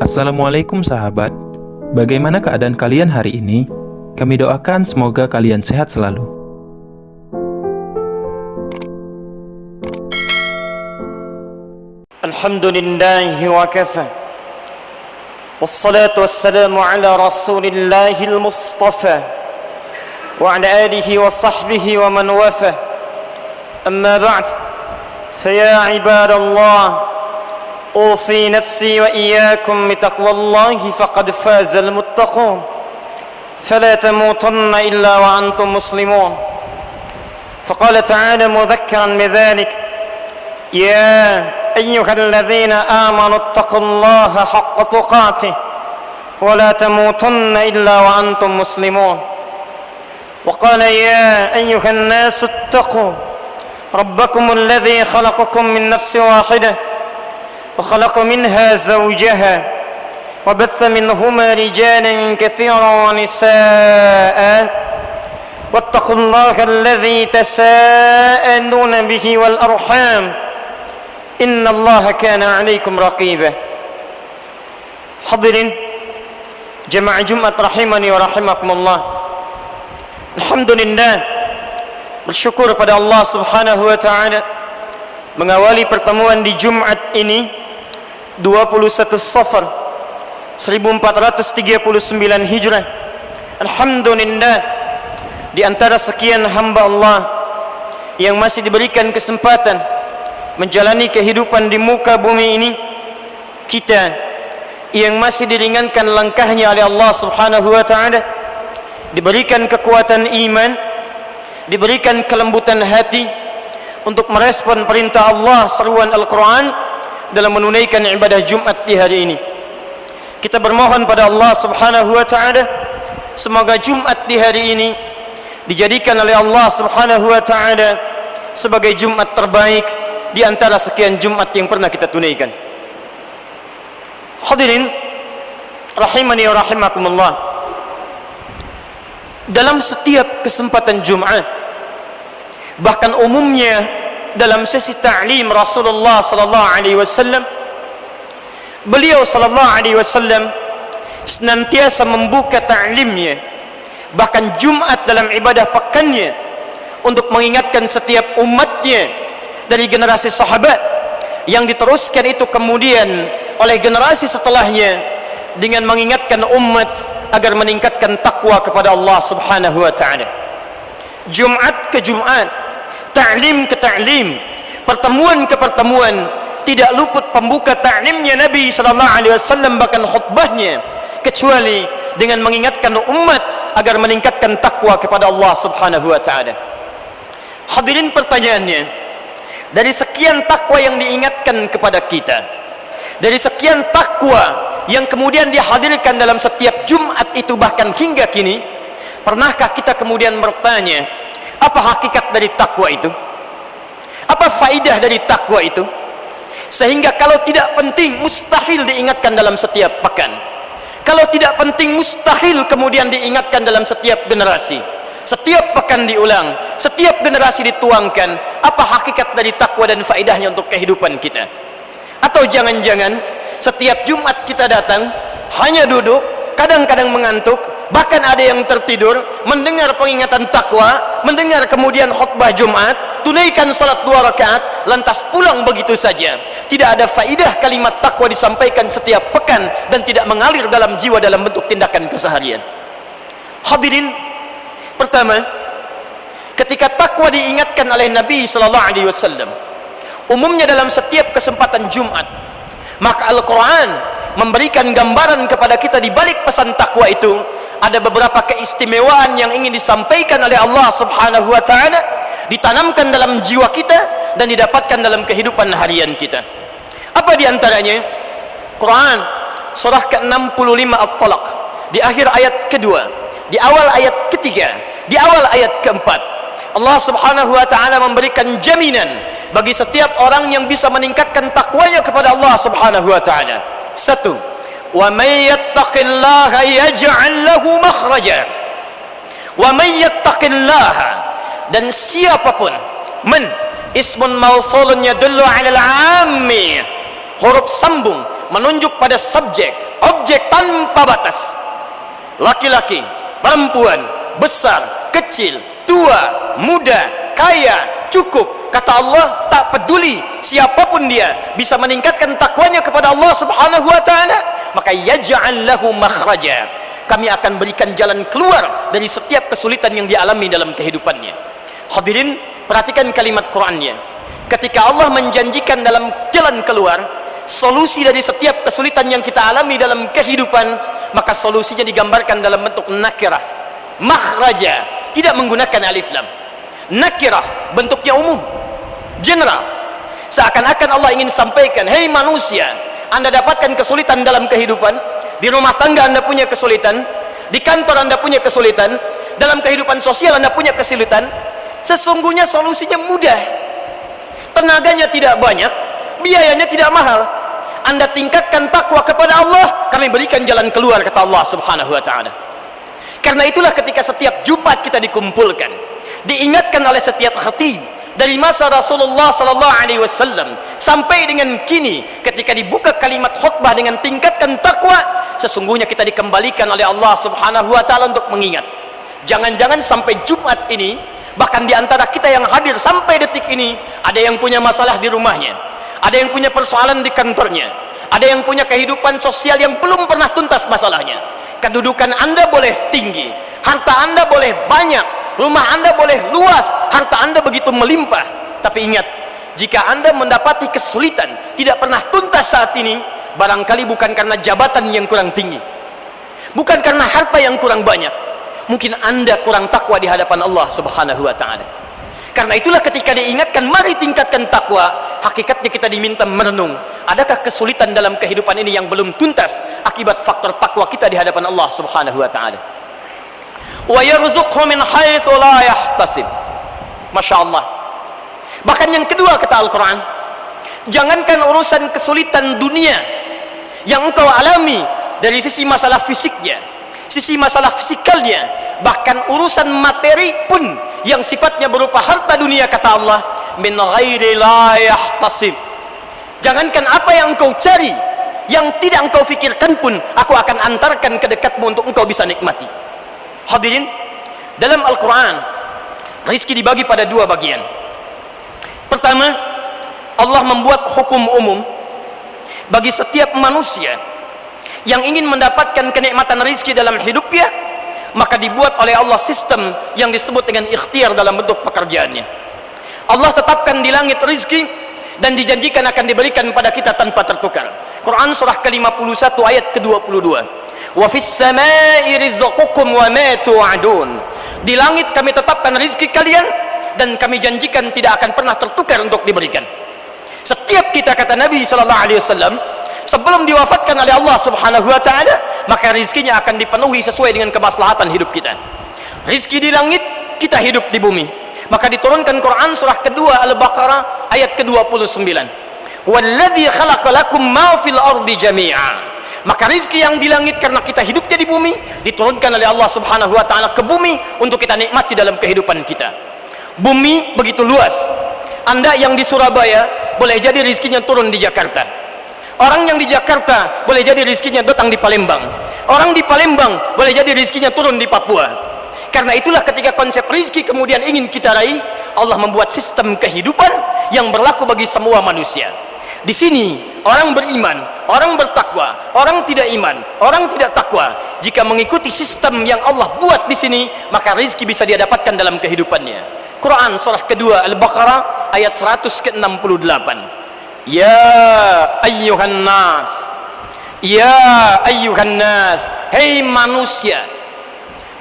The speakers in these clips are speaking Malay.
Assalamualaikum sahabat, bagaimana keadaan kalian hari ini? Kami doakan semoga kalian sehat selalu. Alhamdulillahi wa kafa, wassalatu wassalamu ala rasulillahil mustafa, wa ala alihi wa sahbihi wa man wafa. Amma ba'd, faya ibadallah, أوصي نفسي وإياكم بتقوى الله فقد فاز المتقون فلا تموتن إلا وأنتم مسلمون. فقال تعالى مذكرا بذلك: يا أيها الذين آمنوا اتقوا الله حق تقاته ولا تموتن إلا وأنتم مسلمون. وقال: يا أيها الناس اتقوا ربكم الذي خلقكم من نفس واحدة وخلق منها زوجها وبث منهما رجالا كثيرا ونساء واتقوا الله الذي تساءلون به والأرحام إن الله كان عليكم رقيبا. Hadirin jemaah Jumat rahimani wa rahimakumullah. Alhamdulillah, bersyukur pada Allah subhanahu wa ta'ala mengawali pertemuan di Jumat ini 21 Safar 1439 Hijrah. Alhamdulillah, di antara sekian hamba Allah yang masih diberikan kesempatan menjalani kehidupan di muka bumi ini, kita yang masih diringankan langkahnya oleh Allah subhanahu wa ta'ala, diberikan kekuatan iman, diberikan kelembutan hati untuk merespon perintah Allah, seruan Al-Quran dalam menunaikan ibadah Jumat di hari ini. Kita bermohon pada Allah subhanahu wa ta'ala, semoga Jumat di hari ini dijadikan oleh Allah subhanahu wa ta'ala sebagai Jumat terbaik di antara sekian Jumat yang pernah kita tunaikan. Hadirin rahimani wa rahimakumullah, dalam setiap kesempatan Jumat, bahkan umumnya dalam sesi ta'lim Rasulullah sallallahu alaihi wasallam, beliau sallallahu alaihi wasallam senantiasa membuka ta'limnya, bahkan Jumat dalam ibadah pekannya, untuk mengingatkan setiap umatnya dari generasi sahabat yang diteruskan itu kemudian oleh generasi setelahnya, dengan mengingatkan umat agar meningkatkan takwa kepada Allah subhanahu wa ta'ala. Jumat ke Jumat, ta'lim ke ta'lim, pertemuan ke pertemuan, tidak luput pembuka ta'limnya Nabi sallallahu alaihi wasallam, bahkan khutbahnya, kecuali dengan mengingatkan umat agar meningkatkan takwa kepada Allah subhanahu wa ta'ala. Hadirin, pertanyaannya, dari sekian takwa yang diingatkan kepada kita, dari sekian takwa yang kemudian dihadirkan dalam setiap Jumat itu, bahkan hingga kini, pernahkah kita kemudian bertanya, apa hakikat dari takwa itu? Apa faidah dari takwa itu? Sehingga kalau tidak penting, mustahil diingatkan dalam setiap pekan. Kalau tidak penting, mustahil kemudian diingatkan dalam setiap generasi. Setiap pekan diulang, setiap generasi dituangkan. Apa hakikat dari takwa dan faidahnya untuk kehidupan kita? Atau jangan-jangan setiap Jumat kita datang hanya duduk, kadang-kadang mengantuk, bahkan ada yang tertidur, mendengar pengingatan takwa, mendengar kemudian khutbah Jumat, tunaikan salat 2 rakaat, lantas pulang begitu saja. Tidak ada faidah kalimat takwa disampaikan setiap pekan dan tidak mengalir dalam jiwa dalam bentuk tindakan keseharian. Hadirin, pertama, ketika takwa diingatkan oleh Nabi sallallahu alaihi wasallam, umumnya dalam setiap kesempatan Jumat, maka Al-Quran memberikan gambaran kepada kita di balik pesan takwa itu ada beberapa keistimewaan yang ingin disampaikan oleh Allah subhanahu wa ta'ala, ditanamkan dalam jiwa kita dan didapatkan dalam kehidupan harian kita. Apa diantaranya? Quran surah ke-65 At-Talaq, di akhir ayat kedua, di awal ayat ketiga, di awal ayat keempat, Allah subhanahu wa ta'ala memberikan jaminan bagi setiap orang yang bisa meningkatkan takwanya kepada Allah subhanahu wa ta'ala. Satu, wa may yattaqillaha yaj'al lahu makhraja. Wa may yattaqillaha, dan siapapun, man ismun mausulun yadullu 'ala al-'ammi, huruf sambung menunjuk pada subjek, objek tanpa batas. Laki-laki, perempuan, besar, kecil, tua, muda, kaya, cukup. Kata Allah, tak peduli siapapun dia bisa meningkatkan takwanya kepada Allah Subhanahu wa taala, maka yaj'al lahu makhraja. Kami akan berikan jalan keluar dari setiap kesulitan yang dialami dalam kehidupannya. Hadirin, perhatikan kalimat Qur'annya. Ketika Allah menjanjikan dalam jalan keluar, solusi dari setiap kesulitan yang kita alami dalam kehidupan, maka solusinya digambarkan dalam bentuk nakirah, makhraja, tidak menggunakan alif lam. Nakirah bentuknya umum, general. Seakan-akan Allah ingin sampaikan, hei manusia, Anda dapatkan kesulitan dalam kehidupan, di rumah tangga Anda punya kesulitan, di kantor Anda punya kesulitan, dalam kehidupan sosial Anda punya kesulitan. Sesungguhnya solusinya mudah, tenaganya tidak banyak, biayanya tidak mahal. Anda tingkatkan takwa kepada Allah, kami berikan jalan keluar, kata Allah Subhanahu wa taala. Karena itulah ketika setiap Jumat kita dikumpulkan, diingatkan oleh setiap khatib dari masa Rasulullah sallallahu alaihi wasallam sampai dengan kini, ketika dibuka kalimat khutbah dengan tingkatkan takwa, sesungguhnya kita dikembalikan oleh Allah Subhanahu wa taala untuk mengingat. Jangan-jangan sampai Jumat ini, bahkan di antara kita yang hadir sampai detik ini, ada yang punya masalah di rumahnya, ada yang punya persoalan di kantornya, ada yang punya kehidupan sosial yang belum pernah tuntas masalahnya. Kedudukan Anda boleh tinggi, harta Anda boleh banyak, rumah Anda boleh luas, harta Anda begitu melimpah, tapi ingat, jika Anda mendapati kesulitan tidak pernah tuntas saat ini, barangkali bukan karena jabatan yang kurang tinggi, bukan karena harta yang kurang banyak, mungkin Anda kurang takwa di hadapan Allah Subhanahu wa taala. Karena itulah ketika diingatkan mari tingkatkan takwa, hakikatnya kita diminta merenung, adakah kesulitan dalam kehidupan ini yang belum tuntas akibat faktor takwa kita di hadapan Allah Subhanahu wa taala. Wa yarzuqhu min haitsu la yahtasib. Masya Allah. Bahkan yang kedua kata Al-Quran, jangankan urusan kesulitan dunia yang engkau alami dari sisi masalah fisiknya, sisi masalah fisikalnya, bahkan urusan materi pun yang sifatnya berupa harta dunia, kata Allah, min ghairi la yahtasib. Jangankan apa yang engkau cari, yang tidak engkau fikirkan pun, aku akan antarkan ke dekatmu untuk engkau bisa nikmati. Hadirin, dalam Al-Quran rizki dibagi pada dua bagian. Pertama, Allah membuat hukum umum bagi setiap manusia yang ingin mendapatkan kenikmatan rizki dalam hidupnya, maka dibuat oleh Allah sistem yang disebut dengan ikhtiar dalam bentuk pekerjaannya. Allah tetapkan di langit rizki dan dijanjikan akan diberikan pada kita tanpa tertukar. Quran surah ke-51 ayat ke-22. Wa fis samai rizqukum wa ma tu'adun. Di langit kami tetapkan rizki kalian dan kami janjikan tidak akan pernah tertukar untuk diberikan. Setiap kita, kata Nabi sallallahu alaihi wasallam, sebelum diwafatkan oleh Allah Subhanahu wa taala, maka rizkinya akan dipenuhi sesuai dengan kemaslahatan hidup kita. Rizki di langit, kita hidup di bumi. Maka diturunkan Quran surah kedua Al-Baqarah ayat ke-29. Walladzi khalaqa lakum ma fil ardi jami'a. Maka rizki yang di langit karena kita hidupnya di bumi, diturunkan oleh Allah Subhanahu wa taala ke bumi untuk kita nikmati dalam kehidupan kita. Bumi begitu luas. Anda yang di Surabaya boleh jadi rizkinya turun di Jakarta. Orang yang di Jakarta boleh jadi rizkinya datang di Palembang. Orang di Palembang boleh jadi rizkinya turun di Papua. Karena itulah ketika konsep rizki kemudian ingin kita raih, Allah membuat sistem kehidupan yang berlaku bagi semua manusia. Di sini orang beriman, orang bertakwa, orang tidak iman, orang tidak takwa, jika mengikuti sistem yang Allah buat di sini, maka rizki bisa dia dapatkan dalam kehidupannya. Quran surah kedua Al-Baqarah ayat 168. Ya ayyuhan nas, ya ayyuhan nas, hei manusia.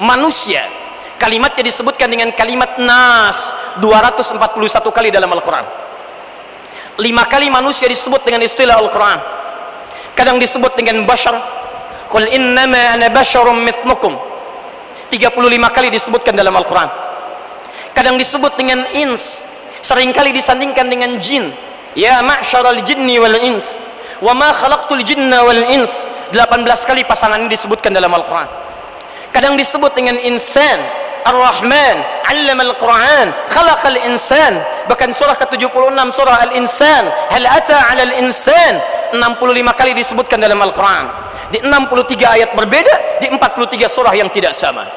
Manusia, kalimatnya disebutkan dengan kalimat nas 241 kali dalam Al-Quran. 5 kali manusia disebut dengan istilah Al-Quran. Kadang disebut dengan bashar, qul innama ana basharum mithlukum, 35 kali disebutkan dalam Al-Quran. Kadang disebut dengan ins, seringkali disandingkan dengan jin. Ya ma'syaral jinni wal ins wa ma khalaqtul jinna wal ins, 18 kali pasangan ini disebutkan dalam Al-Quran. Kadang disebut dengan insan, Ar-Rahman 'allamal Qur'an, khalaqal insan. Bahkan surah ke-76 surah Al-Insan, hal ata 'alal insan, 65 kali disebutkan dalam Al-Quran. di 63 ayat berbeda, di 43 surah yang tidak sama.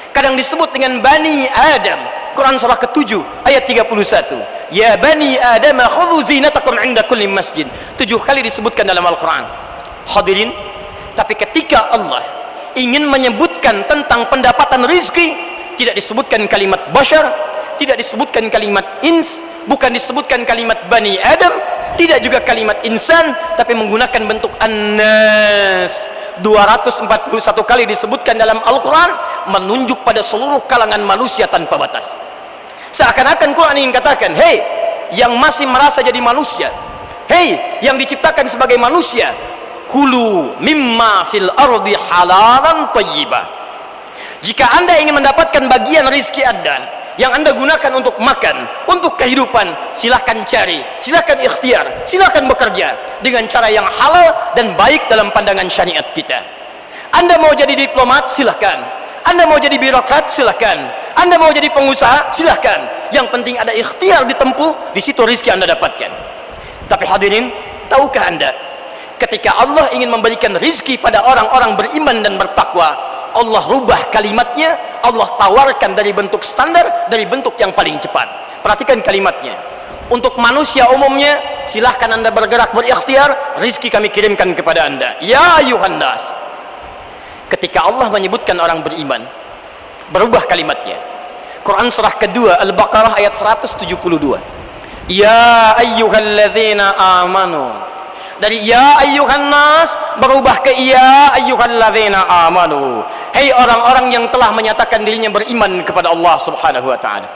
Kadang disebut dengan Bani Adam, Quran surah ke-7 ayat 31, ya Bani Adam khudhu zinatakum inda kulli masjid. 7 kali disebutkan dalam Al-Quran. Hadirin, tapi ketika Allah ingin menyebutkan tentang pendapatan rizki, tidak disebutkan kalimat bashar, tidak disebutkan kalimat ins, bukan disebutkan kalimat Bani Adam, tidak juga kalimat insan, tapi menggunakan bentuk an-nas. 241 kali disebutkan dalam Al-Quran, menunjuk pada seluruh kalangan manusia tanpa batas. Seakan-akan Quran ingin katakan, hei yang masih merasa jadi manusia, hei yang diciptakan sebagai manusia, kulu mimma fil ardi halalan thayyibah. Jika anda ingin mendapatkan bagian rizki anda yang anda gunakan untuk makan, untuk kehidupan, silahkan cari, silahkan ikhtiar, silahkan bekerja dengan cara yang halal dan baik dalam pandangan syariat kita. Anda mau jadi diplomat, silahkan. Anda mau jadi birokrat, silahkan. Anda mau jadi pengusaha, silahkan. Yang penting ada ikhtiar ditempuh, di situ rizki anda dapatkan. Tapi hadirin, tahukah anda, ketika Allah ingin memberikan rizki pada orang-orang beriman dan bertakwa, Allah rubah kalimatnya, Allah tawarkan dari bentuk standar, dari bentuk yang paling cepat. Perhatikan kalimatnya. Untuk manusia umumnya, silahkan anda bergerak berikhtiar, rizki kami kirimkan kepada anda. Ya ayuhan nas. Ketika Allah menyebutkan orang beriman, berubah kalimatnya. Quran surah kedua Al-Baqarah ayat 172. Ya ayyuhalladzina amanu. Dari ya ayyuhan nas berubah ke ya ayyuhalladzina amanu. Hei orang-orang yang telah menyatakan dirinya beriman kepada Allah Subhanahu wa taala.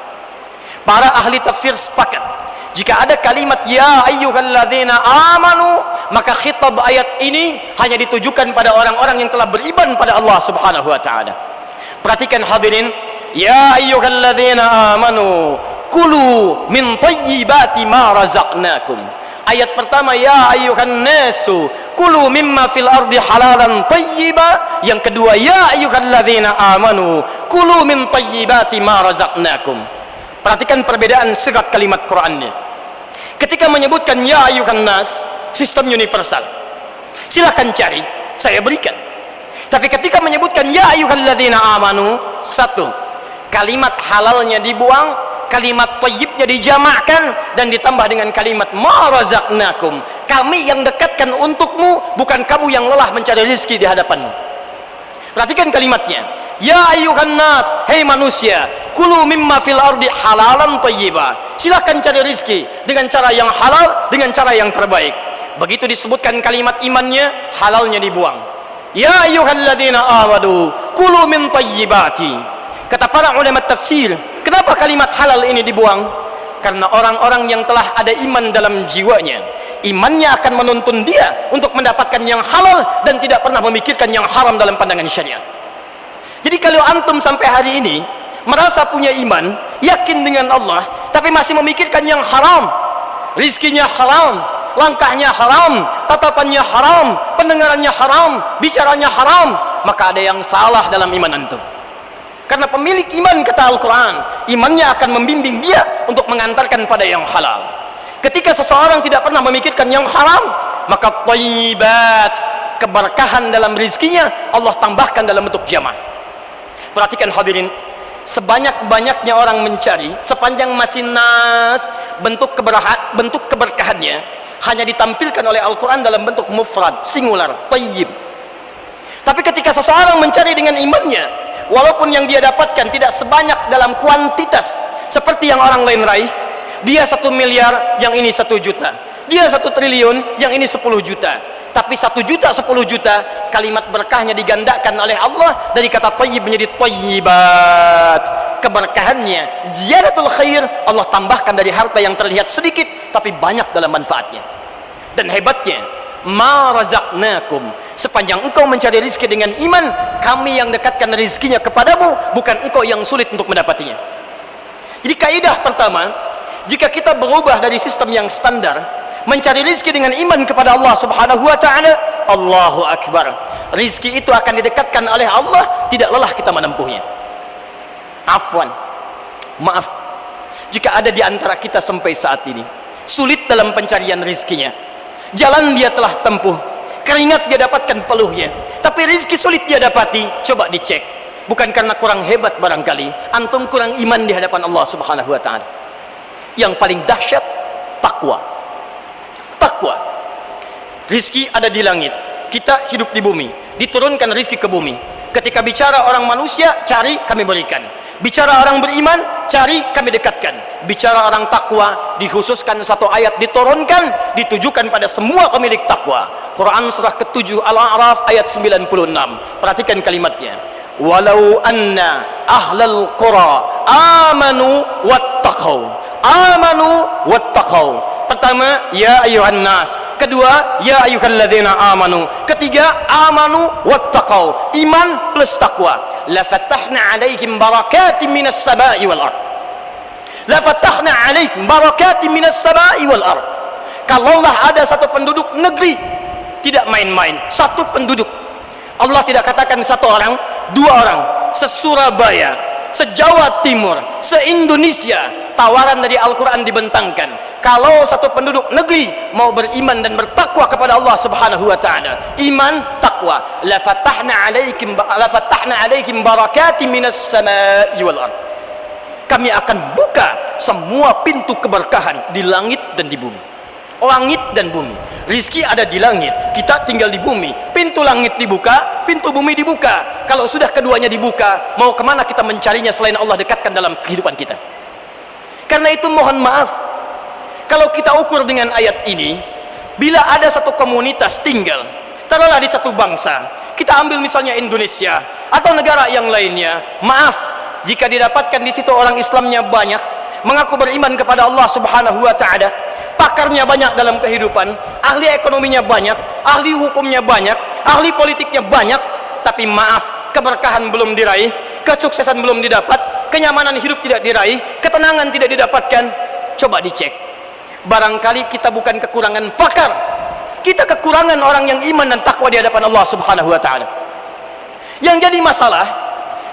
Para ahli tafsir sepakat, jika ada kalimat ya ayyuhalladzina amanu, maka khitab ayat ini hanya ditujukan pada orang-orang yang telah beriman pada Allah Subhanahu wa taala. Perhatikan hadirin, ya ayyuhalladzina amanu kulu min thayyibati ma razaqnakum. Ayat pertama ya ayyuhan nasu kulu mimma fil ardi halalan thayyiba. Yang kedua ya ayyuhalladzina amanu kulu min thayyibati ma razaqnakum. Perhatikan perbedaan serat kalimat Qur'annya. Ketika menyebutkan ya ayyuhan nas, sistem universal, silahkan cari, saya berikan. Tapi ketika menyebutkan ya ayyuhalladzina amanu, satu, kalimat halalnya dibuang, kalimat thayyibnya dijamakkan dan ditambah dengan kalimat ma razaqnakum. Kami yang dekatkan untukmu, bukan kamu yang lelah mencari rezeki di hadapanmu. Perhatikan kalimatnya. Ya ayyuhan nas, hei manusia, kulu mimma fil ardi halalan thayyiba. Silakan cari rezeki dengan cara yang halal, dengan cara yang terbaik. Begitu disebutkan kalimat imannya, halalnya dibuang. Ya ayyuhalladzina amanu kulu min thayyibati. Kata para ulama tafsir, kenapa kalimat halal ini dibuang? Karena orang-orang yang telah ada iman dalam jiwanya, imannya akan menuntun dia untuk mendapatkan yang halal dan tidak pernah memikirkan yang haram dalam pandangan syariat. Jadi kalau antum sampai hari ini merasa punya iman, yakin dengan Allah, tapi masih memikirkan yang haram, rizkinya haram, langkahnya haram, tatapannya haram, pendengarannya haram, bicaranya haram, maka ada yang salah dalam iman antum. Karena pemilik iman, kata Al-Quran, imannya akan membimbing dia untuk mengantarkan pada yang halal. Ketika seseorang tidak pernah memikirkan yang haram, maka thayyibat, keberkahan dalam rizkinya Allah tambahkan dalam bentuk jamaah. Perhatikan hadirin, sebanyak-banyaknya orang mencari, sepanjang masih nas, bentuk keberkahannya hanya ditampilkan oleh Al-Quran dalam bentuk mufrad, singular, thayyib. Tapi ketika seseorang mencari dengan imannya, walaupun yang dia dapatkan tidak sebanyak dalam kuantitas seperti yang orang lain raih, dia 1 miliar, yang ini 1 juta, dia 1 triliun, yang ini 10 juta, tapi 1 juta 10 juta, kalimat berkahnya digandakan oleh Allah dari kata thayyib menjadi thayyibat. Keberkahannya, ziyadatul khair, Allah tambahkan dari harta yang terlihat sedikit tapi banyak dalam manfaatnya. Dan hebatnya, ma razaqnakum, sepanjang engkau mencari rezeki dengan iman, kami yang dekatkan rezekinya kepadamu, bukan engkau yang sulit untuk mendapatinya. Jadi kaidah pertama, jika kita berubah dari sistem yang standar mencari rezeki dengan iman kepada Allah Subhanahu wa taala, Allahu akbar, rezeki itu akan didekatkan oleh Allah, tidak lelah kita menempuhnya. Afwan, maaf jika ada di antara kita sampai saat ini sulit dalam pencarian rezekinya. Jalan dia telah tempuh, Keringat dia dapatkan peluhnya, tapi rezeki sulit dia dapati. Coba dicek, bukan karena kurang hebat barangkali, antum kurang iman di hadapan Allah Subhanahu wa taala. Yang paling dahsyat takwa. Takwa. Rizki ada di langit, kita hidup di bumi, diturunkan rizki ke bumi. Ketika bicara orang manusia, cari kami berikan. Bicara orang beriman, cari kami dekatkan. Bicara orang takwa, dikhususkan satu ayat diturunkan, ditujukan pada semua pemilik takwa. Quran surah ke-7 Al-A'raf ayat 96. Perhatikan kalimatnya. Walau anna ahlal qura amanu wattaqau. Amanu wattaqau. Pertama, ya ayuhan nas. Kedua, ya ayyuhalladzina amanu. Ketiga, amanu wattaqau. Iman plus takwa. La fatahna 'alaihim barakatin minas sama'i wal ard. La fatahna 'alaihim barakatin minas sama'i wal ard. Kalaulah ada satu penduduk negeri, tidak main-main, satu penduduk. Allah tidak katakan satu orang, dua orang, se-Surabaya, se-Jawa Timur, se-Indonesia, tawaran dari Al-Quran dibentangkan. Kalau satu penduduk negeri mau beriman dan bertakwa kepada Allah Subhanahu wa taala, iman, takwa, la fatahna 'alaihim barakatin minas sama'i wal ard. Kami akan buka semua pintu keberkahan di langit dan di bumi. Langit dan bumi. Rizki ada di langit, kita tinggal di bumi. Pintu langit dibuka, pintu bumi dibuka. Kalau sudah keduanya dibuka, mau kemana kita mencarinya selain Allah dekatkan dalam kehidupan kita? Karena itu mohon maaf, kalau kita ukur dengan ayat ini, bila ada satu komunitas tinggal, taruhlah di satu bangsa, kita ambil misalnya Indonesia atau negara yang lainnya, maaf, jika didapatkan di situ orang Islamnya banyak, mengaku beriman kepada Allah Subhanahu wa taala, pakarnya banyak dalam kehidupan, ahli ekonominya banyak, ahli hukumnya banyak, ahli politiknya banyak, tapi maaf, keberkahan belum diraih, kesuksesan belum didapat, kenyamanan hidup tidak diraih, ketenangan tidak didapatkan. Coba dicek, barangkali kita bukan kekurangan pakar, kita kekurangan orang yang iman dan takwa di hadapan Allah Subhanahu wa taala. Yang jadi masalah,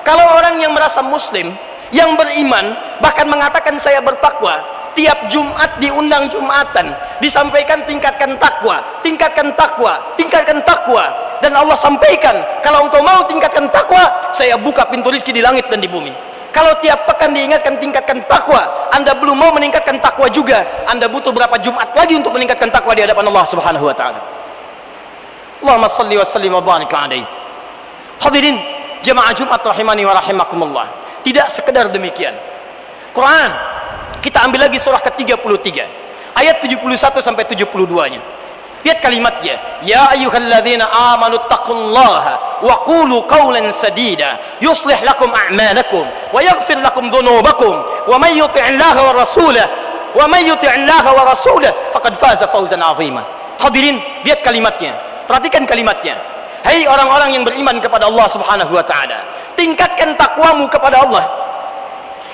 kalau orang yang merasa muslim, yang beriman, bahkan mengatakan saya bertakwa, tiap Jumat diundang Jumatan, disampaikan tingkatkan takwa, tingkatkan takwa, tingkatkan takwa, dan Allah sampaikan, kalau engkau mau tingkatkan takwa, saya buka pintu rizki di langit dan di bumi. Kalau tiap pekan diingatkan tingkatkan takwa, Anda belum mau meningkatkan takwa juga, Anda butuh berapa Jumat lagi untuk meningkatkan takwa di hadapan Allah Subhanahu wa taala. Allahumma shalli wa sallim wa barik alaihi. Hadirin jemaah Jumat rahimani wa rahimakumullah. Tidak sekedar demikian. Quran, kita ambil lagi surah ke-33 ayat 71 sampai 72-nya. Lihat kalimatnya, ya ayyuhalladzina amanu taqullaha wa qulu qawlan sadida yuslih lakum a'malakum wa yaghfir lakum dhunubakum wa may yuti'illaha wa rasulahu faqad faza fawzan 'azima. Hadirin, lihat kalimatnya, perhatikan kalimatnya. Hai orang-orang yang beriman kepada Allah Subhanahu wa taala, tingkatkan takwamu kepada Allah.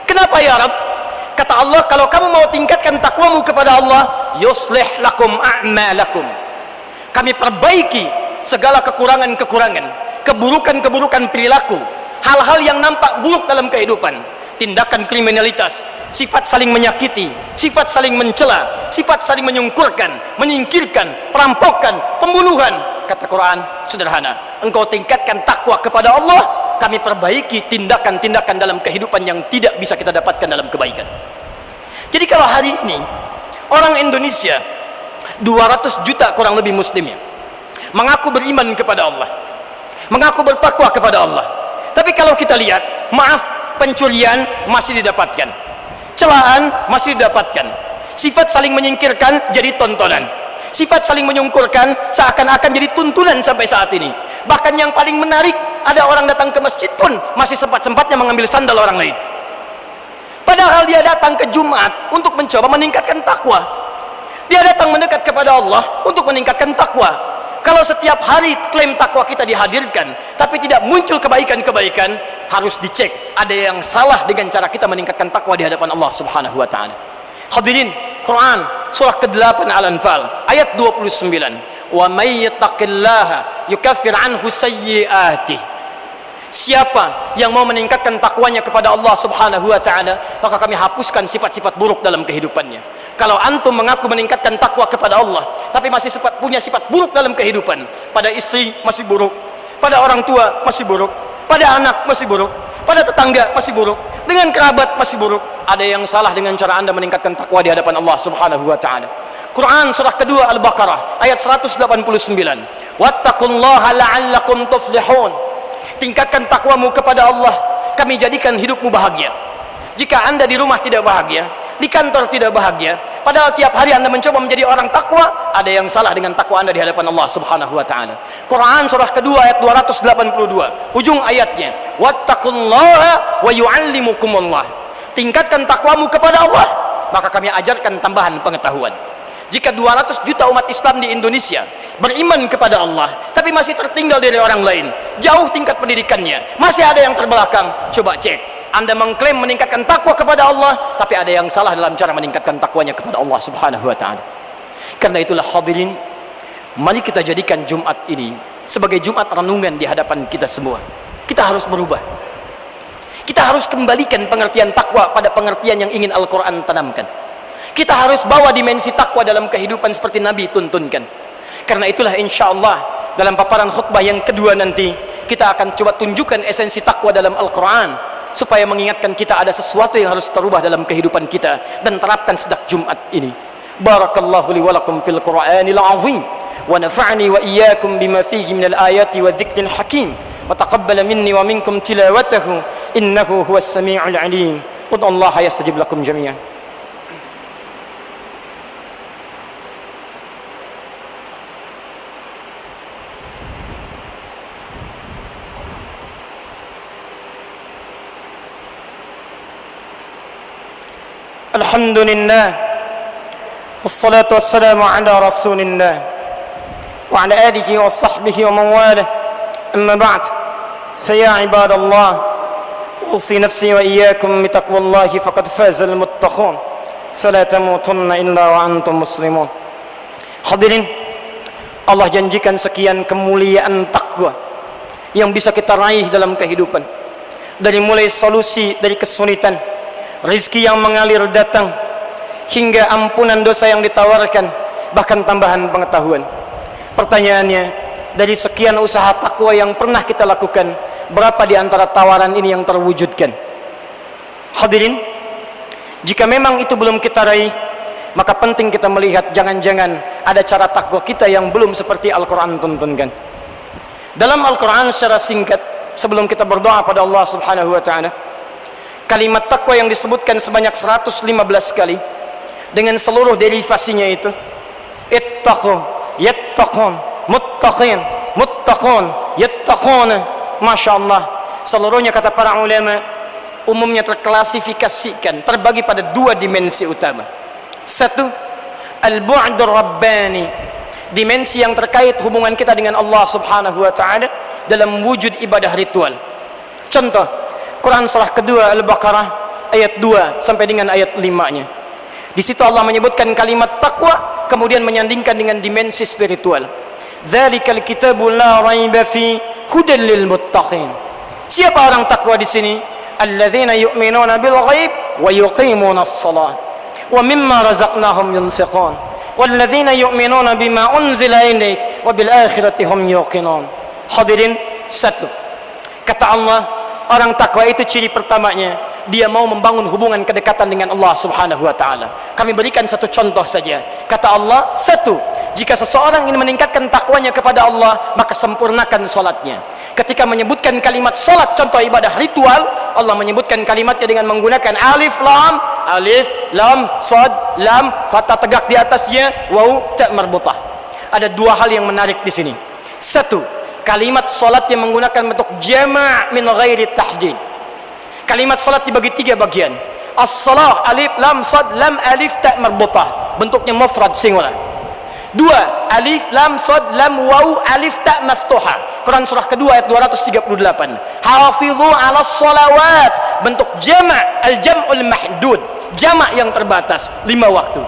Kenapa ya Rabb? Kata Allah, kalau kamu mau tingkatkan takwamu kepada Allah, yuslih lakum a'malakum. Kami perbaiki segala kekurangan-kekurangan, keburukan-keburukan perilaku, hal-hal yang nampak buruk dalam kehidupan, tindakan kriminalitas, sifat saling menyakiti, sifat saling mencela, sifat saling menyungkurkan, menyingkirkan, perampokan, pembunuhan. Kata Quran sederhana, engkau tingkatkan takwa kepada Allah, kami perbaiki tindakan-tindakan dalam kehidupan yang tidak bisa kita dapatkan dalam kebaikan. Jadi kalau hari ini orang Indonesia 200 juta kurang lebih muslimnya mengaku beriman kepada Allah, mengaku bertakwa kepada Allah, tapi kalau kita lihat, maaf, pencurian masih didapatkan, celaan masih didapatkan, sifat saling menyingkirkan jadi tontonan, sifat saling menyungkurkan seakan-akan jadi tuntunan sampai saat ini. Bahkan yang paling menarik, ada orang datang ke masjid pun masih sempat-sempatnya mengambil sandal orang lain, padahal dia datang ke Jumat untuk mencoba meningkatkan takwa. Dia datang mendekat kepada Allah untuk meningkatkan takwa. Kalau setiap hari klaim takwa kita dihadirkan tapi tidak muncul kebaikan-kebaikan, harus dicek ada yang salah dengan cara kita meningkatkan takwa di hadapan Allah Subhanahu wa taala. Hadirin, Quran surah ke-8 Al-Anfal ayat 29. Wa may yattaqillaha yukaffir anhu sayyi'atih. Siapa yang mau meningkatkan takwanya kepada Allah Subhanahu wa taala, maka kami hapuskan sifat-sifat buruk dalam kehidupannya. Kalau antum mengaku meningkatkan takwa kepada Allah, tapi masih punya sifat buruk dalam kehidupan, pada istri masih buruk, pada orang tua masih buruk, pada anak masih buruk, pada tetangga masih buruk, dengan kerabat masih buruk, ada yang salah dengan cara anda meningkatkan takwa di hadapan Allah subhanahu wa ta'ala. Quran surah kedua Al-Baqarah ayat 189. Wattaqullaha la'allakum tuflihun. Tingkatkan takwamu kepada Allah, kami jadikan hidupmu bahagia. Jika anda di rumah tidak bahagia, di kantor tidak bahagia, padahal tiap hari anda mencoba menjadi orang takwa, ada yang salah dengan takwa anda di hadapan Allah subhanahu wa ta'ala. Quran surah kedua ayat 282, ujung ayatnya, wattaqullaha wa yu'allimukumullah. Tingkatkan takwamu kepada Allah, maka kami ajarkan tambahan pengetahuan. Jika 200 juta umat Islam di Indonesia beriman kepada Allah, tapi masih tertinggal dari orang lain, jauh tingkat pendidikannya, masih ada yang terbelakang, coba cek. Anda mengklaim meningkatkan takwa kepada Allah, tapi ada yang salah dalam cara meningkatkan takwanya kepada Allah subhanahu wa ta'ala. Karena itulah hadirin, mari kita jadikan Jumat ini sebagai Jumat renungan di hadapan kita semua. Kita harus berubah. Kita harus kembalikan pengertian takwa pada pengertian yang ingin Al-Quran tanamkan. Kita harus bawa dimensi takwa dalam kehidupan seperti Nabi tuntunkan. Karena itulah insya Allah dalam paparan khutbah yang kedua nanti, kita akan coba tunjukkan esensi takwa dalam Al-Quran, supaya mengingatkan kita ada sesuatu yang harus terubah dalam kehidupan kita, dan terapkan sejak Jumat ini. Barakallahu li wa lakum fil Qur'anil azim, wa nafa'ani wa iyyakum bima fihi minal ayati wa dzikril hakim, wa taqabbala minni wa minkum tilawatahu innahu huwas sami'ul alim. Ud'ullaha yastajib lakum jami'an. Alhamdulillah, wassalatu wassalamu ala rasulillah wa ala alihi wa sahbihi wa man walah, amma ba'd. Faya ibadallah, usi nafsi wa iyyakum bitaqwallahi faqad fazal muttaqun, fala tamutunna illa wa antum muslimun. Hadirin, Allah janjikan sekian kemuliaan takwa yang bisa kita raih dalam kehidupan, dari mulai solusi dari kesulitan, rizki yang mengalir datang, hingga ampunan dosa yang ditawarkan, bahkan tambahan pengetahuan. Pertanyaannya, dari sekian usaha takwa yang pernah kita lakukan, berapa di antara tawaran ini yang terwujudkan? Hadirin, jika memang itu belum kita raih, maka penting kita melihat jangan-jangan ada cara takwa kita yang belum seperti Al-Quran tuntunkan. Dalam Al-Quran secara singkat, sebelum kita berdoa pada Allah subhanahu wa ta'ala, kalimat takwa yang disebutkan sebanyak 115 kali dengan seluruh derivasinya itu, ittaqu, yattaqun, muttaqin, muttaqun, yattaquna. Masya Allah, seluruhnya kata para ulama umumnya terklasifikasikan, terbagi pada dua dimensi utama. Satu, al-bu'dur rabbani, dimensi yang terkait hubungan kita dengan Allah subhanahu wa ta'ala dalam wujud ibadah ritual. Contoh, Quran surah kedua Al-Baqarah ayat 2 sampai dengan ayat 5-nya. Di situ Allah menyebutkan kalimat takwa, kemudian menyandingkan dengan dimensi spiritual. Dzalikal kitabu la raiba fi hudal lil muttaqin. Siapa orang takwa di sini? Alladzina yu'minuna bil ghaib wa yuqimuna as-shalah wa mimma razaqnahum yunfiqun walladzina yu'minuna bima unzila ilaik wa bil akhirati hum yuqinun. Hadirin, satu, kata Allah, orang takwa itu ciri pertamanya, dia mau membangun hubungan kedekatan dengan Allah subhanahu wa ta'ala. Kami berikan satu contoh saja. Kata Allah, satu, jika seseorang ingin meningkatkan takwanya kepada Allah, maka sempurnakan solatnya. Ketika menyebutkan kalimat solat, contoh ibadah ritual, Allah menyebutkan kalimatnya dengan menggunakan alif lam sad lam, fathah tegak di atasnya, waw ta marbutah. Ada dua hal yang menarik di sini. Satu, kalimat solat yang menggunakan bentuk jama' min ghairi tahdid. Kalimat solat dibagi tiga bagian. As-salah, alif lam sad lam alif ta marbutah, bentuknya mufrad singular. Dua, alif lam sad lam waw alif ta maftuhah. Quran surah kedua ayat 238. Hafidhu 'alas salawat, bentuk jama', al-jam'ul mahdud, jama' yang terbatas, 5 waktu.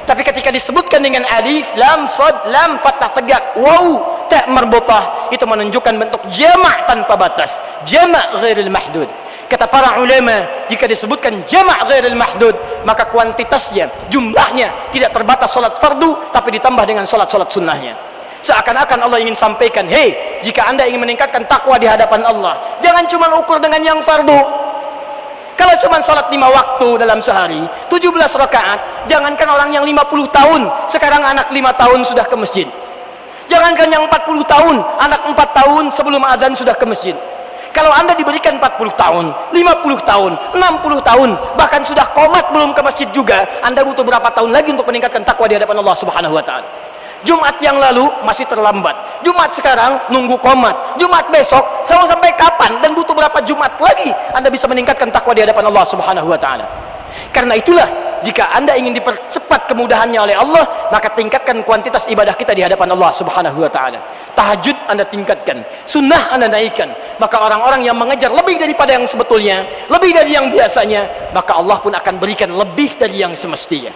Tapi ketika disebutkan dengan alif lam sad lam fathah tegak waw ta marbutah, itu menunjukkan bentuk jama' tanpa batas, jama' ghairil mahdud. Kata para ulama, jika disebutkan jama' ghairil mahdud, maka kuantitasnya, jumlahnya tidak terbatas salat fardu, tapi ditambah dengan salat-salat sunnahnya. Seakan-akan Allah ingin sampaikan, hei, jika anda ingin meningkatkan takwa di hadapan Allah, jangan cuma ukur dengan yang fardu. Kalau cuma salat 5 waktu dalam sehari, 17 rakaat, jangankan orang yang 50 tahun, sekarang anak 5 tahun sudah ke masjid. Jangankan yang 40 tahun, anak 4 tahun sebelum adzan sudah ke masjid. Kalau anda diberikan 40 tahun, 50 tahun, 60 tahun, bahkan sudah komat belum ke masjid juga, anda butuh berapa tahun lagi untuk meningkatkan takwa di hadapan Allah Subhanahu wa taala? Jumat yang lalu masih terlambat, Jumat sekarang nunggu komat, Jumat besok sampai kapan, dan butuh berapa Jumat lagi anda bisa meningkatkan takwa di hadapan Allah Subhanahu wa taala? Karena itulah, jika anda ingin dipercepat kemudahannya oleh Allah, maka tingkatkan kuantitas ibadah kita di hadapan Allah Subhanahu wa taala. Tahajud anda tingkatkan, sunnah anda naikkan, maka orang-orang yang mengejar lebih daripada yang sebetulnya, lebih dari yang biasanya, maka Allah pun akan berikan lebih dari yang semestinya.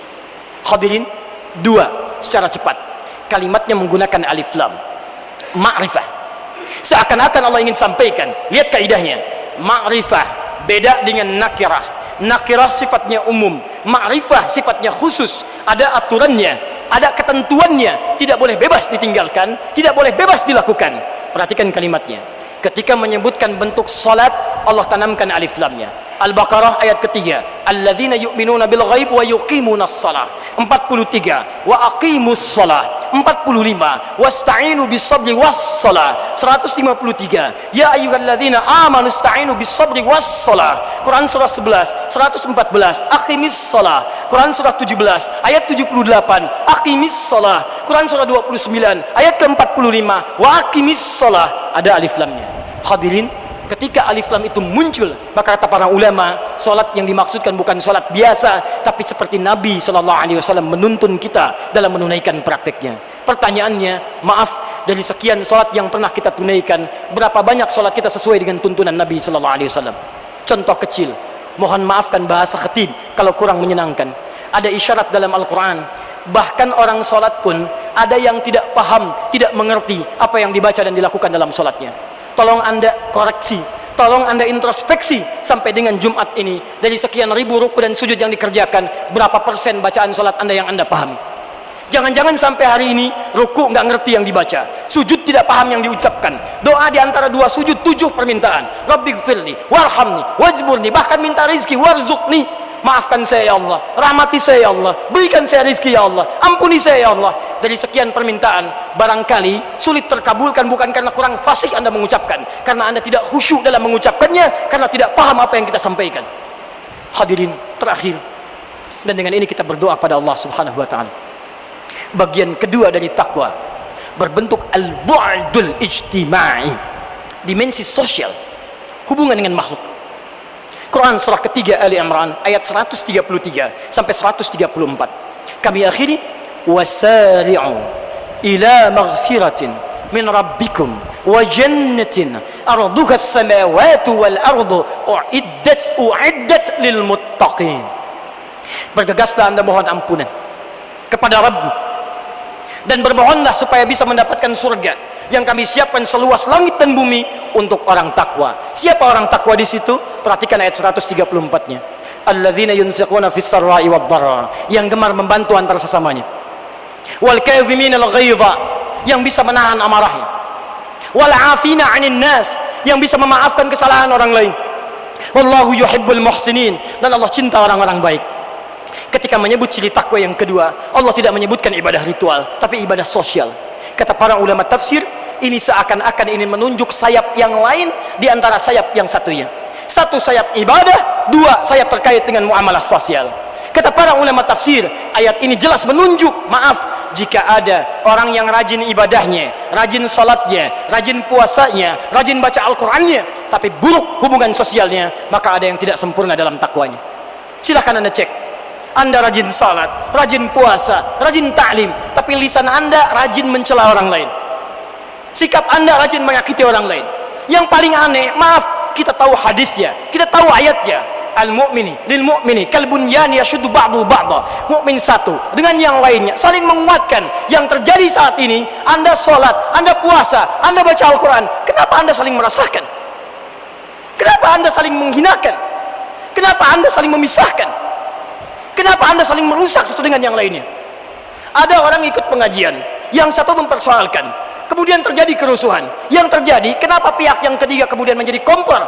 Hadirin, 2 secara cepat, kalimatnya menggunakan alif lam, ma'rifah. Seakan-akan Allah ingin sampaikan, lihat kaidahnya, ma'rifah beda dengan nakirah. Nakirah sifatnya umum, ma'rifah sifatnya khusus, ada aturannya, ada ketentuannya, tidak boleh bebas ditinggalkan, tidak boleh bebas dilakukan. Perhatikan kalimatnya, ketika menyebutkan bentuk salat, Allah tanamkan alif lamnya. Al-Baqarah ayat ketiga, alladzina yu'minuna bil ghaib wa yuqimunas shalah. 43, wa aqimus shalah. 45, wasta'inu bis sabri was shalah. 153, ya ayyuhalladzina amanu ista'inu bis sabri was shalah. Quran surah 11, 114, aqimis shalah. Quran surah 17 ayat 78, aqimis shalah. Quran surah 29 ayat ke-45, wa aqimis shalah. Ada alif lamnya. Hadirin, ketika alif lam itu muncul, maka kata para ulama, salat yang dimaksudkan bukan salat biasa, tapi seperti Nabi SAW menuntun kita dalam menunaikan prakteknya. Pertanyaannya, maaf, dari sekian salat yang pernah kita tunaikan, berapa banyak salat kita sesuai dengan tuntunan Nabi SAW? Contoh kecil, mohon maafkan bahasa khatib kalau kurang menyenangkan. Ada isyarat dalam Al-Quran, bahkan orang salat pun ada yang tidak paham, tidak mengerti apa yang dibaca dan dilakukan dalam salatnya. Tolong anda koreksi, tolong anda introspeksi sampai dengan Jumat ini, dari sekian ribu ruku dan sujud yang dikerjakan, berapa persen bacaan salat anda yang anda pahami? Jangan-jangan sampai hari ini ruku nggak ngerti yang dibaca, sujud tidak paham yang diucapkan, doa di antara 2 sujud 7 permintaan, Rabbighfirli warhamni wajburni, bahkan minta rizki, warzuqni, maafkan saya ya Allah, rahmati saya ya Allah, berikan saya rizki ya Allah, ampuni saya ya Allah. Dari sekian permintaan, barangkali sulit terkabulkan bukan karena kurang fasih anda mengucapkan, karena anda tidak khusyuk dalam mengucapkannya, karena tidak paham apa yang kita sampaikan. Hadirin, terakhir, dan dengan ini kita berdoa pada Allah Subhanahu wa taala. Bagian kedua dari takwa berbentuk al-bu'dul ijtimai, dimensi sosial, hubungan dengan makhluk. Quran surah ketiga Ali Imran ayat 133 sampai 134. Kami akhiri, wasari'u ila maghfiratin min rabbikum wa jannatin arduha as-samawati wal ardu uiddat lil muttaqin. Bergegaslah anda mohon ampunan kepada Rabbmu, dan bermohonlah supaya bisa mendapatkan surga yang kami siapkan seluas langit dan bumi untuk orang takwa. Siapa orang takwa di situ? Perhatikan ayat 134-nya. Alladzina yunfiquna fis sarra'i wad dharra, yang gemar membantu antar sesamanya. Wal kadhiminal ghaidha, yang bisa menahan amarahnya. Wal 'afina 'anil nas, yang bisa memaafkan kesalahan orang lain. Wallahu yuhibbul muhsinin, dan Allah cinta orang-orang baik. Ketika menyebut ciri takwa yang kedua, Allah tidak menyebutkan ibadah ritual, tapi ibadah sosial. Kata para ulama tafsir, ini seakan-akan ini menunjuk sayap yang lain di antara sayap yang satunya. 1 sayap ibadah, 2 sayap terkait dengan muamalah sosial. Kata para ulama tafsir, ayat ini jelas menunjuk, maaf, jika ada orang yang rajin ibadahnya, rajin salatnya, rajin puasanya, rajin baca Al-Qur'annya, tapi buruk hubungan sosialnya, maka ada yang tidak sempurna dalam takwanya. Silahkan anda cek. Anda rajin salat, rajin puasa, rajin ta'lim, tapi lisan anda rajin mencela orang lain. Sikap anda rajin menyakiti orang lain. Yang paling aneh, maaf, kita tahu hadisnya, kita tahu ayatnya. Al-mu'mini lil mu'mini kal bunyan yashuddu ba'du ba'da. Mukmin satu dengan yang lainnya saling menguatkan. Yang terjadi saat ini, anda salat, anda puasa, anda baca Al-Qur'an, kenapa anda saling merasakan? Kenapa Anda saling menghinakan? Kenapa Anda saling memisahkan? Kenapa Anda saling merusak satu dengan yang lainnya? Ada orang ikut pengajian, yang satu mempersoalkan, kemudian terjadi kerusuhan. Yang terjadi, kenapa pihak yang ketiga kemudian menjadi kompor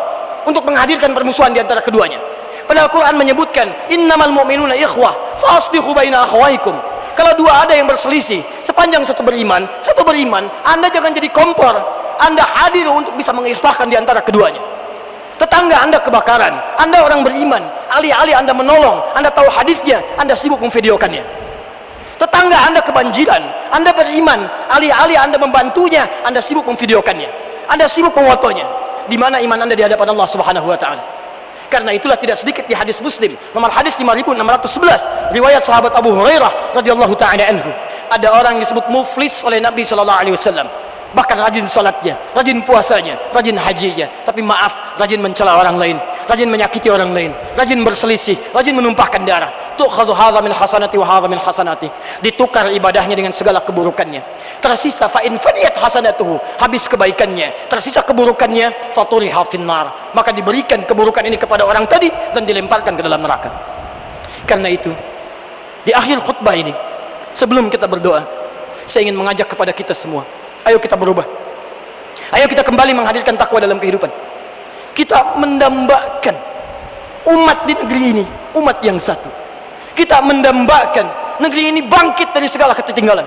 untuk menghadirkan permusuhan di antara keduanya? Padahal Quran menyebutkan, innamal mu'minuna ikhwah, fa-aslihu baina akhwaikum. Kalau dua ada yang berselisih, sepanjang satu beriman, Anda jangan jadi kompor. Anda hadir untuk bisa mengislahkan di antara keduanya. Tetangga Anda kebakaran, Anda orang beriman, alih-alih Anda menolong, Anda tahu hadisnya, Anda sibuk memvideokannya. Tetangga Anda kebanjiran, Anda beriman, alih-alih Anda membantunya, Anda sibuk memvideokannya, Anda sibuk memotonya. Di mana iman Anda di hadapan Allah Subhanahu wa taala? Karena itulah tidak sedikit di hadis Muslim, nomor hadis 5611, riwayat sahabat Abu Hurairah radhiyallahu taala anhu, ada orang yang disebut muflis oleh Nabi sallallahu alaihi wasallam. Bahkan rajin salatnya, rajin puasanya, rajin hajinya, tapi maaf, rajin mencela orang lain, rajin menyakiti orang lain, rajin berselisih, rajin menumpahkan darah. Tu'khadhu hadha min hasanati wa hadha min hasanati. Ditukar ibadahnya dengan segala keburukannya. Tersisa fa in faniyat hasanatuhu, habis kebaikannya, tersisa keburukannya, faturiha finnar. Maka diberikan keburukan ini kepada orang tadi dan dilemparkan ke dalam neraka. Karena itu, di akhir khutbah ini, sebelum kita berdoa, saya ingin mengajak kepada kita semua, ayo kita berubah. Ayo kita kembali menghadirkan takwa dalam kehidupan. Kita mendambakan umat di negeri ini, umat yang satu. Kita mendambakan negeri ini bangkit dari segala ketertinggalan.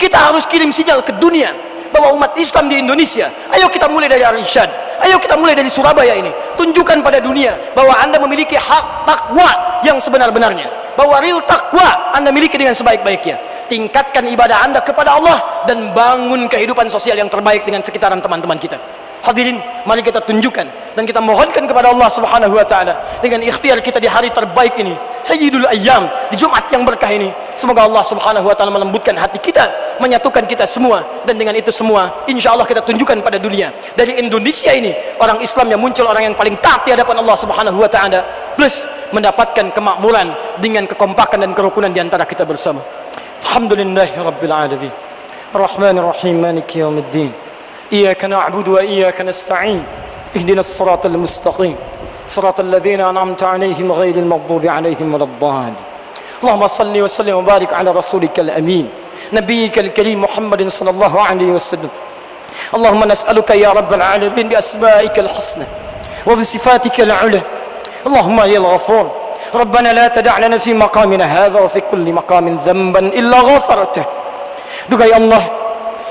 Kita harus kirim sinyal ke dunia bahwa umat Islam di Indonesia, ayo kita mulai dari Ar-Rasyad, ayo kita mulai dari Surabaya ini. Tunjukkan pada dunia bahwa Anda memiliki hak takwa yang sebenar-benarnya, bahwa real takwa Anda miliki dengan sebaik-baiknya. Tingkatkan ibadah Anda kepada Allah dan bangun kehidupan sosial yang terbaik dengan sekitaran teman-teman kita. Hadirin, mari kita tunjukkan dan kita mohonkan kepada Allah Subhanahu wa taala dengan ikhtiar kita di hari terbaik ini, Sayyidul Ayyam, di Jumat yang berkah ini. Semoga Allah Subhanahu wa taala melembutkan hati kita, menyatukan kita semua, dan dengan itu semua insyaallah kita tunjukkan pada dunia, dari Indonesia ini orang Islam yang muncul orang yang paling taat di hadapan Allah Subhanahu wa taala, plus mendapatkan kemakmuran dengan kekompakan dan kerukunan di antara kita bersama. Alhamdulillahi rabbil alamin. Ar-Rahmanir Rahim, Maliki yaumiddin. Iyyaka na'budu wa iyyaka nasta'in. Ihdinas siratal mustaqim. Siratal ladzina an'amta 'alaihim ghairil maghdubi 'alaihim waladdallin. Allahumma shalli wa sallim wa barik 'ala rasulikal amin, nabiyyikal karim Muhammadin sallallahu alaihi wasallam. Allahumma nas'aluka ya rabbal alamin bi asma'ikal husna wa bi sifatikal 'ula. Allahumma ya Ghafur, ربنا لا تدع لنا في مقامنا هذا وفي كل مقام ذنبا إلا غفرته. Duhai Allah,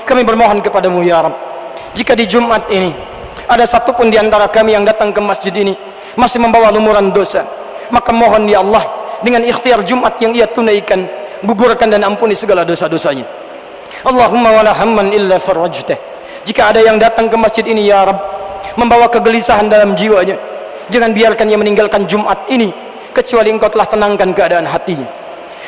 kami bermohon kepadamu ya Rabb, jika di Jumat ini ada satupun di antara kami yang datang ke masjid ini masih membawa lumuran dosa, maka mohon ya Allah, dengan ikhtiar Jumat yang ia tunaikan, gugurkan dan ampuni segala dosa-dosanya. Allahumma wala hamman illa farajtah. Jika ada yang datang ke masjid ini ya Rabb membawa kegelisahan dalam jiwanya, jangan biarkan ia meninggalkan Jumat ini kecuali engkau telah tenangkan keadaan hatinya.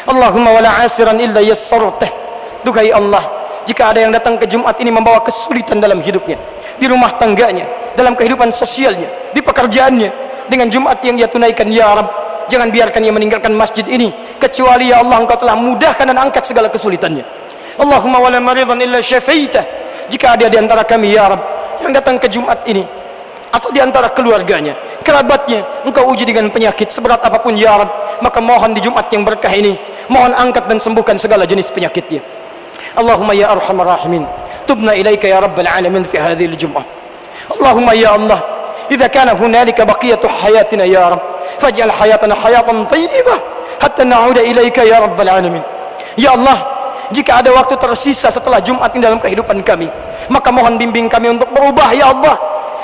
Allahumma wala asiran illa yassartah. Duhai Allah, jika ada yang datang ke Jumat ini membawa kesulitan dalam hidupnya, di rumah tangganya, dalam kehidupan sosialnya, di pekerjaannya, dengan Jumat yang dia tunaikan ya Rabb, jangan biarkan ia meninggalkan masjid ini kecuali ya Allah engkau telah mudahkan dan angkat segala kesulitannya. Allahumma wala maridan illa syafaitah. Jika ada di antara kami ya Rabb yang datang ke Jumat ini atau di antara keluarganya, kerabatnya, engkau uji dengan penyakit seberat apapun ya Rabb, maka mohon di Jumat yang berkah ini, mohon angkat dan sembuhkan segala jenis penyakitnya. Allahumma ya arhamar rahimin, tubna ilaika ya rabbal alamin fi hadhihi al-jum'ah. Allahumma ya Allah, idza kana hunalika baqiyatu hayatina ya Rabb, faj'al hayatana hayatan thayyibah hatta na'uda ilaika ya rabbal alamin. Ya Allah, jika ada waktu tersisa setelah Jumat ini dalam kehidupan kami, maka mohon bimbing kami untuk berubah ya Allah,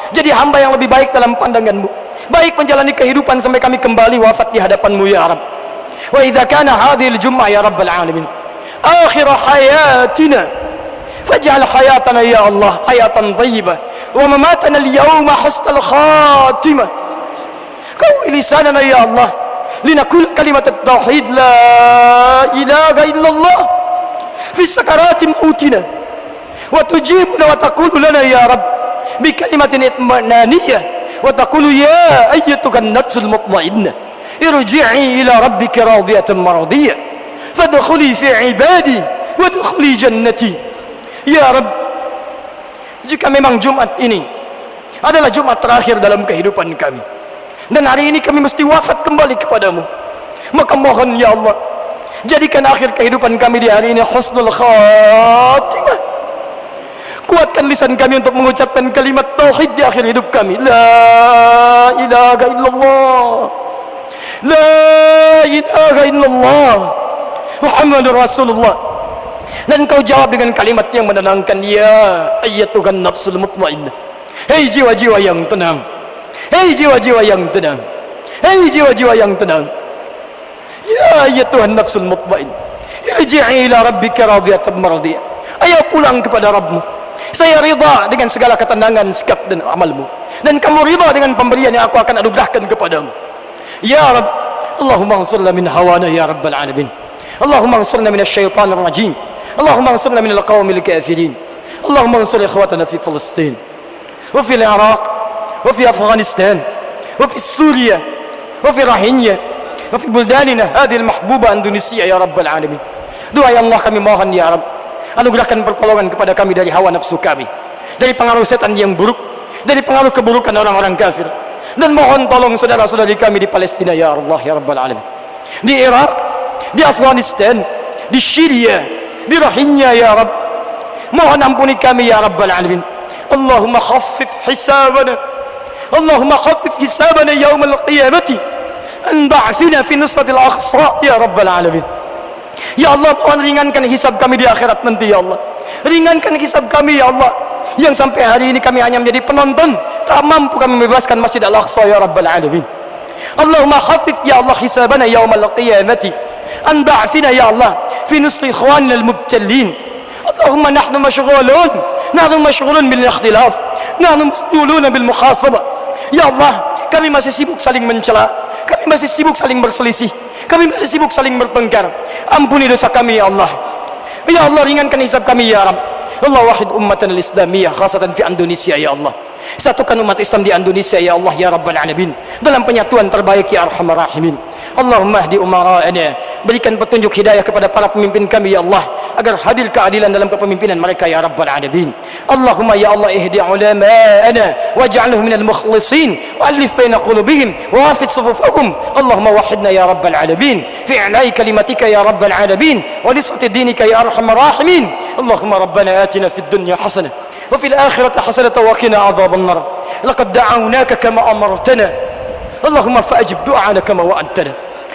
jadi hamba yang lebih baik dalam pandanganmu, baik menjalani kehidupan sampai kami kembali wafat di hadapanmu ya Rabb. Wa idza kana hadhihi al-jum'ah ya rabbal alamin akhir hayatina, faj'al hayatana ya Allah hayatan thayyibah wa mamatana al-yawma husnal khatimah. Qawi lisanana ya Allah linaqul kalimat at-tauhid la ilaha illallah fi sakarati mautina, wa tujibuna wa taqulu lana ya Rabb bikalimatin itmananiyah wa taqulu ya ayyatuhan nafsul mutmainnah irji'i ila rabbika radiyatan maradiyah fadkhuli fi ibadi wadkhuli jannati. Ya Rabb, jika memang Jumat ini adalah Jumat terakhir dalam kehidupan kami, dan hari ini kami mesti wafat kembali kepadamu. Maka mohon ya Allah, jadikan akhir kehidupan kami di hari ini husnul khatimah. Kuatkan lisan kami untuk mengucapkan kalimat tauhid di akhir hidup kami. La ilaha illallah, la ilaha illallah, Muhammadur Rasulullah. Dan kau jawab dengan kalimat yang menenangkan, ya ayyatuhan nafsul mutmainnah. Hei jiwa-jiwa yang tenang, hei jiwa-jiwa yang tenang, hei jiwa-jiwa yang tenang. Ya ayyatuhan nafsul mutmainnah, irji'i ila rabbika radiyatan mardiyah. Ayo pulang kepada Rabbmu. Saya ridha dengan segala ketenangan sikap dan amalmu, dan kamu ridha dengan pemberian yang aku akan anugerahkan kepadamu. Ya Rabb, Allahumma ansurna min hawana ya Rabbal alamin. Allahumma ansurna min asyaitanir rajim. Allahumma ansurna min alqawmil kafirin. Allahumma ansur ikhwatana fi Palestin, wa fi Iraq, wa fi Afghanistan, wa fi Syria, wa fi Rohingya, wa fi buldanina hadhihi almahbuba Indonesia ya Rabbal alamin. Doa ya Allah kami mohon ya Rabb, anugerahkan pertolongan kepada kami dari hawa nafsu kami, dari pengaruh setan yang buruk, dari pengaruh keburukan orang-orang kafir. Dan mohon tolong saudara-saudari kami di Palestina ya Allah ya Rabbal alamin, di Irak, di Afghanistan, di Syria, di Rohingya ya Rabb. Mohon ampuni kami ya Rabbal alamin. Allahumma khaffif hisabana, Allahumma khaffif hisabana yaumal qiyamati an ba'thina fi nusratil aqsa ya Rabbal alamin. Ya Allah, mohon ringankan hisab kami di akhirat nanti ya Allah. Ringankan hisab kami ya Allah, yang sampai hari ini kami hanya menjadi penonton, tak mampu kami membebaskan Masjid Al-Aqsa ya Rabbal alamin. Allahumma khaffif ya Allah hisabana yaumal qiyamati an ba'thina ya Allah fi nusri ikhwanina al-mubtalin. Allahumma nahnu mashghulun bil ikhtilaf, nahnu mas'ulun bil muhasabah. Ya Allah, kami masih sibuk saling mencela, kami masih sibuk saling berselisih, kami masih sibuk saling bertengkar. Ampuni dosa kami ya Allah. Ya Allah, ringankan hisab kami ya Rabb. Allah wahid ummatan al-islamiyah khasatan fi Indonesia ya Allah. Satukan umat Islam di Indonesia ya Allah ya Rabbal alamin, dalam penyatuan terbaik ya Arhamar Rahimin. Allahumma hdi umara'ana, berikan petunjuk hidayah kepada para pemimpin kami ya Allah, agar hadir keadilan dalam kepemimpinan mereka ya Rabbal alamin. Allahumma ya Allah ihdi ulama'ana waj'alhum minal mukhlisin wa'alif baina qulubihim wa wafid sufufahum. Allahumma wahidna ya Rabbal alamin fi i'la'i kalimatika ya Rabbal alamin wa li sawti dinika ya Arhamar Rahimin. Allahumma rabbana atina fid dunya hasanah wa fil akhirati hasanatan wa qina adhaban nar. Laqad da'awnaka kama amartana, Allahumma fa'ajib du'ana kama wa'adtana.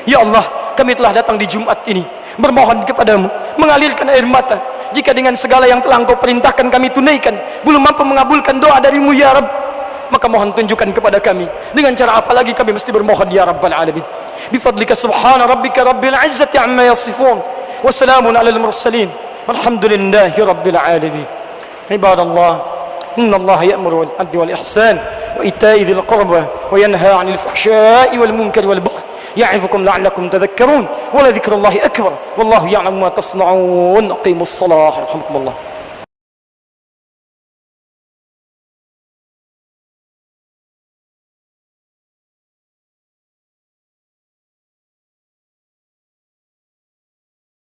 Ya Allah, kami telah datang di Jumat ini bermohon kepadamu, mengalirkan air mata. Jika dengan segala yang telah engkau perintahkan kami tunaikan belum mampu mengabulkan doa darimu ya Rabb, maka mohon tunjukkan kepada kami dengan cara apa lagi kami mesti bermohon ya Rabbal alamin. Bifadlika subhana rabbika rabbil izzati amma yasifun, wa salamun alal mursalin, walhamdulillahi rabbil alamin. Ibadallah, inna Allah ya'muru bil adli wal ihsan wa ita'i dzil qurba wa yanha 'anil fahsya'i wal munkari wal baghi يعظكم لعلكم تذكرون ولذكر الله أكبر والله يعلم ما تصنعون. أقيموا الصلاة رحمكم الله.